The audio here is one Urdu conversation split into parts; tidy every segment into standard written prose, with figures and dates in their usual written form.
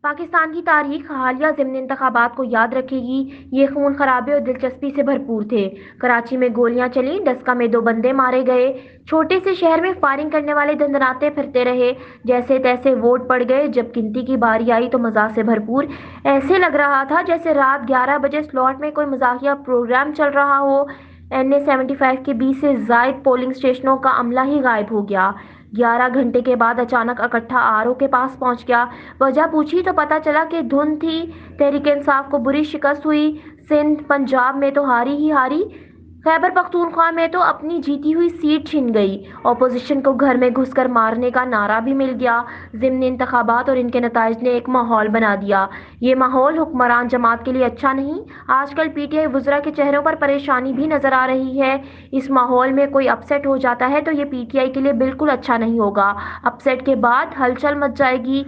پاکستان کی تاریخ حالیہ ضمنی انتخابات کو یاد رکھے گی۔ یہ خون خرابے اور دلچسپی سے بھرپور تھے۔ کراچی میں گولیاں چلیں، ڈسکا میں 2 بندے مارے گئے، چھوٹے سے شہر میں فائرنگ کرنے والے دھندناتے پھرتے رہے، جیسے تیسے ووٹ پڑ گئے۔ جب گنتی کی باری آئی تو مزاح سے بھرپور، ایسے لگ رہا تھا جیسے رات 11 بجے سلاٹ میں کوئی مزاحیہ پروگرام چل رہا ہو۔ این اے 75 کے 20 سے زائد پولنگ اسٹیشنوں کا عملہ ہی غائب ہو گیا۔ 11 گھنٹے کے بعد اچانک اکٹھا آر او کے پاس پہنچ گیا۔ وجہ پوچھی تو پتہ چلا کہ دھند تھی۔ تحریک انصاف کو بری شکست ہوئی۔ سندھ پنجاب میں تو ہاری ہی ہاری، خیبر پختونخوا میں تو اپنی جیتی ہوئی سیٹ چھن گئی۔ اپوزیشن کو گھر میں گھس کر مارنے کا نعرہ بھی مل گیا۔ ضمنی انتخابات اور ان کے نتائج نے ایک ماحول بنا دیا۔ یہ ماحول حکمران جماعت کے لیے اچھا نہیں۔ آج کل پی ٹی آئی وزراء کے چہروں پر پریشانی بھی نظر آ رہی ہے۔ اس ماحول میں کوئی اپ سیٹ ہو جاتا ہے تو یہ پی ٹی آئی کے لیے بالکل اچھا نہیں ہوگا۔ اپ سیٹ کے بعد ہلچل مچ جائے گی۔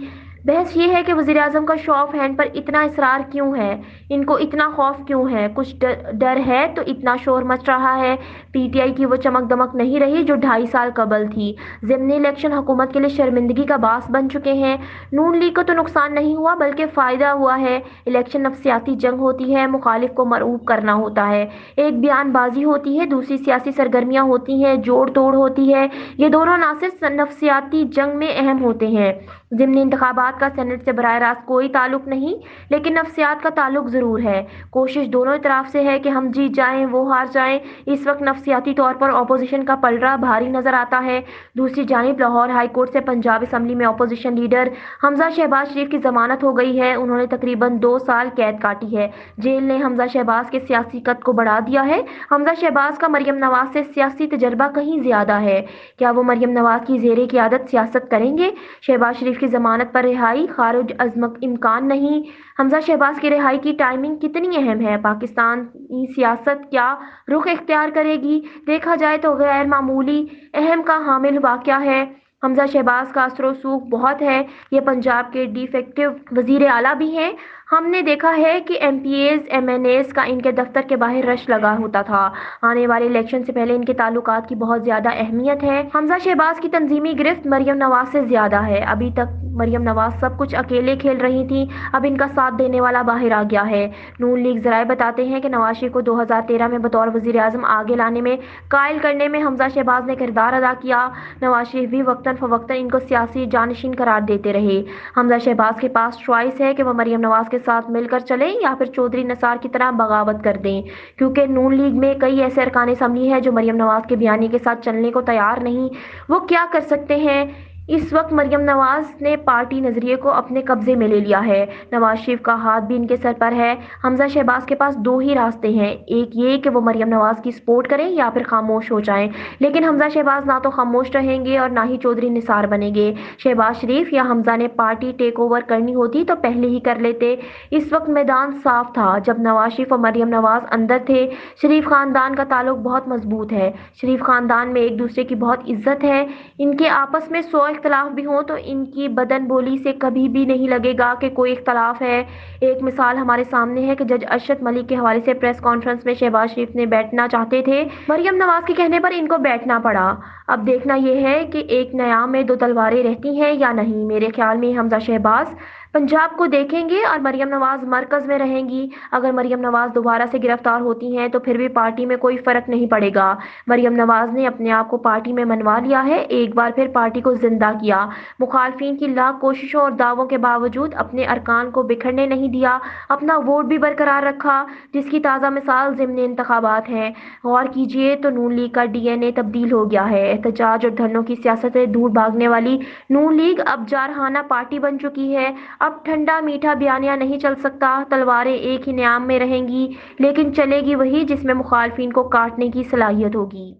بحث یہ ہے کہ وزیراعظم کا شو آف ہینڈ پر اتنا اصرار کیوں ہے؟ ان کو اتنا خوف کیوں ہے؟ کچھ ڈر ہے تو اتنا شور مچ رہا ہے۔ پی ٹی آئی کی وہ چمک دمک نہیں رہی جو 2.5 سال قبل تھی۔ ضمنی الیکشن حکومت کے لیے شرمندگی کا باعث بن چکے ہیں۔ نون لیگ کو تو نقصان نہیں ہوا بلکہ فائدہ ہوا ہے۔ الیکشن نفسیاتی جنگ ہوتی ہے، مخالف کو مرعوب کرنا ہوتا ہے، ایک بیان بازی ہوتی ہے، دوسری سیاسی سرگرمیاں ہوتی ہیں، جوڑ توڑ ہوتی ہے۔ یہ دونوں نہ صرف نفسیاتی جنگ میں اہم ہوتے ہیں۔ ضمنی انتخابات کا سینٹ سے براہ راست کوئی تعلق نہیں، لیکن نفسیات کا تعلق ضرور ہے۔ کوشش دونوں اطراف سے ہے کہ ہم جیت جائیں، وہ ہار جائیں۔ اس وقت نفسیاتی طور پر اپوزیشن کا پلڑا بھاری نظر آتا ہے۔ دوسری جانب لاہور ہائی کورٹ سے پنجاب اسمبلی میں اپوزیشن لیڈر حمزہ شہباز شریف کی ضمانت ہو گئی ہے۔ انہوں نے تقریباً 2 سال قید کاٹی ہے۔ جیل نے حمزہ شہباز کے سیاسی قد کو بڑھا دیا ہے۔ حمزہ شہباز کا مریم نواز سے سیاسی تجربہ کہیں زیادہ ہے۔ کیا وہ مریم نواز کی زیر قیادت سیاست کریں گے؟ شہباز شریف کی ضمانت پر رہائی خارج از امکان نہیں۔ حمزہ شہباز کی رہائی کی ٹائمنگ کتنی اہم ہے؟ پاکستانی سیاست کیا رخ اختیار کرے گی؟ دیکھا جائے تو غیر معمولی اہم کا حامل واقعہ ہے۔ حمزہ شہباز کا اثر و رسوخ بہت ہے۔ یہ پنجاب کے ڈی فیکٹو وزیر اعلیٰ بھی ہیں۔ ہم نے دیکھا ہے کہ MPs MNAs کا ان کے دفتر کے باہر رش لگا ہوتا تھا۔ آنے والے الیکشن سے پہلے ان کے تعلقات کی بہت زیادہ اہمیت ہے۔ حمزہ شہباز کی تنظیمی گرفت مریم نواز سے زیادہ ہے۔ ابھی تک مریم نواز سب کچھ اکیلے کھیل رہی تھیں، اب ان کا ساتھ دینے والا باہر آ گیا ہے۔ نون لیگ ذرائع بتاتے ہیں کہ نواز شریف کو 2013 میں بطور وزیر اعظم آگے لانے میں، قائل کرنے میں حمزہ شہباز نے کردار ادا کیا۔ نواز شریف بھی وقتاً فوقتاً ان کو سیاسی جانشین قرار دیتے رہے۔ حمزہ شہباز کے پاس چوائس ہے کہ وہ مریم نواز کے ساتھ مل کر چلیں یا پھر چودھری نثار کی طرح بغاوت کر دیں، کیونکہ نون لیگ میں کئی ایسے ارکان اسمبلی ہیں جو مریم نواز کے بیانیے کے ساتھ چلنے کو تیار نہیں۔ وہ کیا کر سکتے ہیں؟ اس وقت مریم نواز نے پارٹی نظریے کو اپنے قبضے میں لے لیا ہے۔ نواز شریف کا ہاتھ بھی ان کے سر پر ہے۔ حمزہ شہباز کے پاس 2 ہی راستے ہیں، ایک یہ کہ وہ مریم نواز کی سپورٹ کریں یا پھر خاموش ہو جائیں، لیکن حمزہ شہباز نہ تو خاموش رہیں گے اور نہ ہی چودھری نثار بنیں گے۔ شہباز شریف یا حمزہ نے پارٹی ٹیک اوور کرنی ہوتی تو پہلے ہی کر لیتے۔ اس وقت میدان صاف تھا جب نواز شریف اور مریم نواز اندر تھے۔ شریف خاندان کا تعلق بہت مضبوط ہے۔ شریف خاندان میں ایک دوسرے کی بہت عزت ہے۔ ان کے آپس میں 100 اختلاف بھی ہوں تو ان کی بدن بولی سے کبھی بھی نہیں لگے گا کہ کوئی اختلاف ہے۔ ایک مثال ہمارے سامنے ہے کہ جج ارشد ملک کے حوالے سے پریس کانفرنس میں شہباز شریف نے بیٹھنا چاہتے تھے، مریم نواز کے کہنے پر ان کو بیٹھنا پڑا۔ اب دیکھنا یہ ہے کہ ایک نیام میں 2 تلواریں رہتی ہیں یا نہیں۔ میرے خیال میں حمزہ شہباز پنجاب کو دیکھیں گے اور مریم نواز مرکز میں رہیں گی۔ اگر مریم نواز دوبارہ سے گرفتار ہوتی ہیں تو پھر بھی پارٹی میں کوئی فرق نہیں پڑے گا۔ مریم نواز نے اپنے آپ کو پارٹی میں منوا لیا ہے، ایک بار پھر پارٹی کو زندہ کیا۔ مخالفین کی لاکھ کوششوں اور دعووں کے باوجود اپنے ارکان کو بکھرنے نہیں دیا، اپنا ووٹ بھی برقرار رکھا، جس کی تازہ مثال ضمنی انتخابات ہیں۔ غور کیجئے تو نون لیگ کا ڈی این اے تبدیل ہو گیا ہے۔ احتجاج اور دھرنوں کی سیاست سے دور بھاگنے والی نون لیگ اب جارحانہ پارٹی بن چکی ہے۔ اب ٹھنڈا میٹھا بیانیہ نہیں چل سکتا۔ تلواریں ایک ہی نیام میں رہیں گی، لیکن چلے گی وہی جس میں مخالفین کو کاٹنے کی صلاحیت ہوگی۔